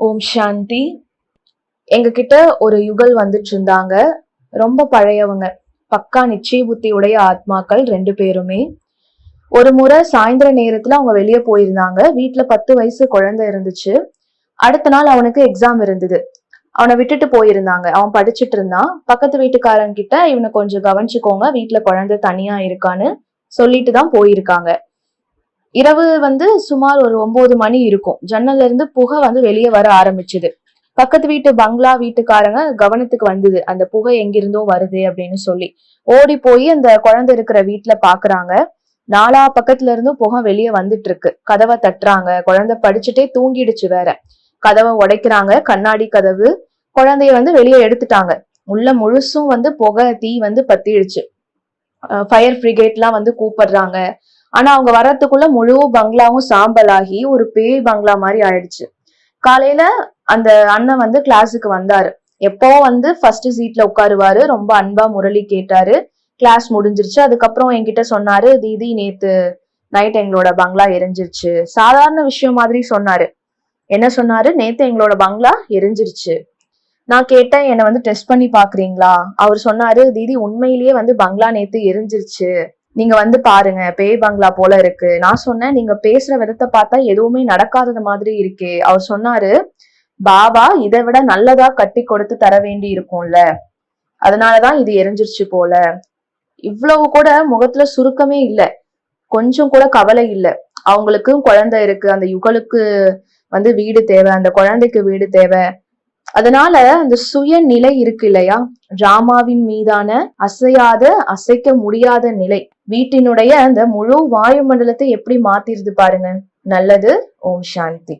ஓம் சாந்தி. எங்க கிட்ட ஒரு யுகல் வந்துட்டு இருந்தாங்க. ரொம்ப பழையவங்க, பக்கா நிச்சய புத்தி உடைய ஆத்மாக்கள் 2 பேருமே. ஒரு முறை சாயந்தர நேரத்துல அவங்க வெளியே போயிருந்தாங்க. வீட்டுல 10 வயசு குழந்தை இருந்துச்சு. அடுத்த நாள் அவனுக்கு எக்ஸாம் இருந்தது. அவனை விட்டுட்டு போயிருந்தாங்க. அவன் படிச்சுட்டு இருந்தான். பக்கத்து வீட்டுக்காரங்க கிட்ட இவனை கொஞ்சம் கவனிச்சுக்கோங்க, வீட்டுல குழந்தை தனியா இருக்கான்னு சொல்லிட்டு தான் போயிருக்காங்க. இரவு சுமார் ஒரு 9 மணி இருக்கும். ஜன்னல்ல இருந்து புகை வெளியே வர ஆரம்பிச்சுது. பக்கத்து வீட்டு பங்களா வீட்டுக்காரங்க கவனத்துக்கு வந்தது, அந்த புகை எங்கிருந்தோ வருது அப்படின்னு சொல்லி. ஓடி போய் அந்த குழந்தை இருக்கிற வீட்டுல பாக்குறாங்க. 4 பக்கத்துல இருந்தும் புகை வெளியே வந்துட்டு இருக்கு. கதவை தட்டுறாங்க. குழந்தை படிச்சுட்டே தூங்கிடுச்சு வேற. கதவை உடைக்கிறாங்க, கண்ணாடி கதவு. குழந்தைய வெளியே எடுத்துட்டாங்க. உள்ள முழுசும் புகை தீ பத்திடுச்சு. ஃபயர் பிரிகேட் எல்லாம் கூப்பிடுறாங்க. ஆனா அவங்க வர்றதுக்குள்ள முழு பங்களாவும் சாம்பலாகி ஒரு பேய் பங்களா மாதிரி ஆயிடுச்சு. காலையில அந்த அண்ணன் கிளாஸுக்கு வந்தாரு. எப்போ ஃபர்ஸ்ட் சீட்ல உட்காருவாரு. ரொம்ப அன்பா முரளி கேட்டாரு. கிளாஸ் முடிஞ்சிருச்சு. அதுக்கப்புறம் என்கிட்ட சொன்னாரு, தீதி நேத்து நைட் எங்களோட பங்களா எரிஞ்சிருச்சு. சாதாரண விஷயம் மாதிரி சொன்னாரு. என்ன சொன்னாரு? நேத்து எங்களோட பங்களா எரிஞ்சிருச்சு. நான் கேட்டேன், என்ன டெஸ்ட் பண்ணி பாக்குறீங்களா? அவர் சொன்னாரு, தீதி உண்மையிலேயே பங்களா நேத்து எரிஞ்சிருச்சு, நீங்க பாருங்க, பேய் பங்களா போல இருக்கு. நான் சொன்னேன், நீங்க பேசுற விதத்தை பார்த்தா எதுவுமே நடக்காதது மாதிரி இருக்கே. அவர் சொன்னாரு, பாபா இதை விட நல்லதா கட்டி கொடுத்து தர வேண்டி இருக்கும்ல, அதனாலதான் இது எரிஞ்சிருச்சு போல. இவ்வளவு கூட முகத்துல சுருக்கமே இல்லை, கொஞ்சம் கூட கவலை இல்லை. அவங்களுக்கும் குழந்தை இருக்கு, அந்த யுகலுக்கு வீடு தேவை, அந்த குழந்தைக்கு வீடு தேவை. அதனால அந்த சுயநிலை இருக்கு இல்லையா, டிராமாவின் மீதான அசையாத அசைக்க முடியாத நிலை வீட்டினுடைய அந்த முழு வாயுமண்டலத்தை எப்படி மாத்திருது பாருங்க. நல்லது. ஓம் சாந்தி.